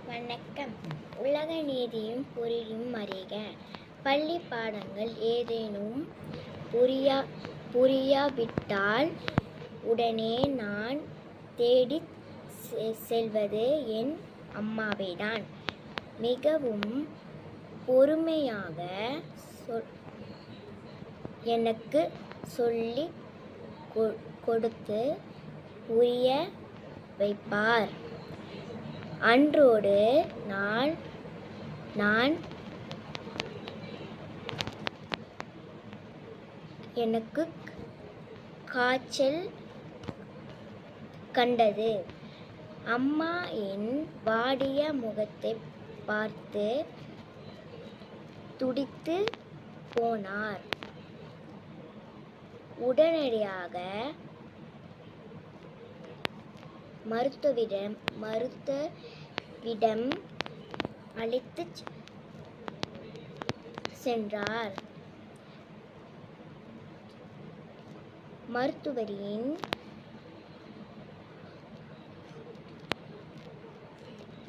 வணக்கம். உலக நீதியும் பொருளும் அறிக. பள்ளி பாடங்கள் ஏதேனும் புரியாவிட்டால் உடனே நான் தேடிச் செல்வது என் அம்மாவைதான். மிகவும் பொறுமையாக எனக்குச் சொல்லிக் கொடுத்து புரிய வைப்பார். அன்றோடு நான் எனக்குக் காய்ச்சல் கண்டது. அம்மா என் வாடிய முகத்தைப் பார்த்து துடித்துப் போனார். உடனடியாக மருத்துவரிடம் அழைத்துச் சென்றார். மருத்துவரின்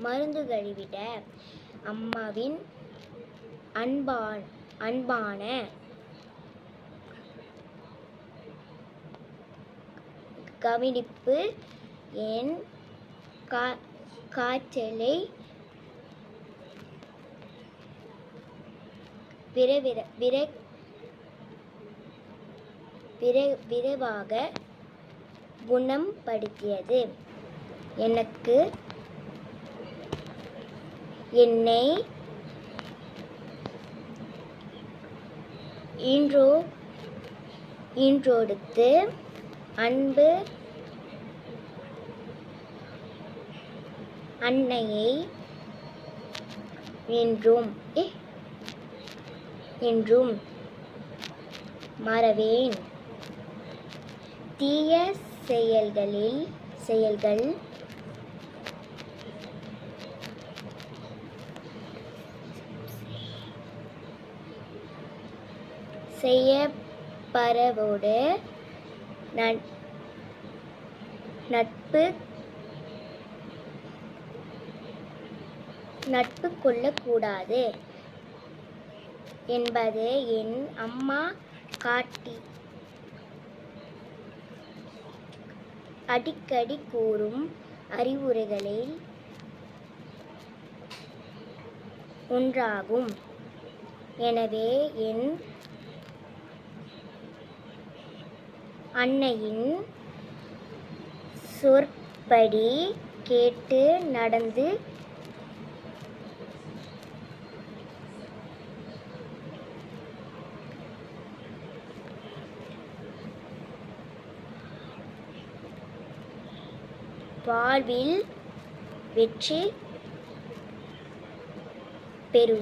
மருந்துகளைவிட அம்மாவின் அன்பான கவனிப்பு என் காய்ச்சலை விரைவாக குணப்படுத்தியது. என்னை ஈன்றெடுத்த அன்பு அன்னையை என்றும் மறவேன். தீய செயல்கள் செய்யப்படவோடு நட்பு கொள்ளக்கூடாது என்பது என் அம்மா அடிக்கடி கூறும் அறிவுரைகளில் ஒன்றாகும். எனவே என் அன்னையின் சொற்படி கேட்டு நடந்து வாழ்வில் வெற்றி பெறுவேன்.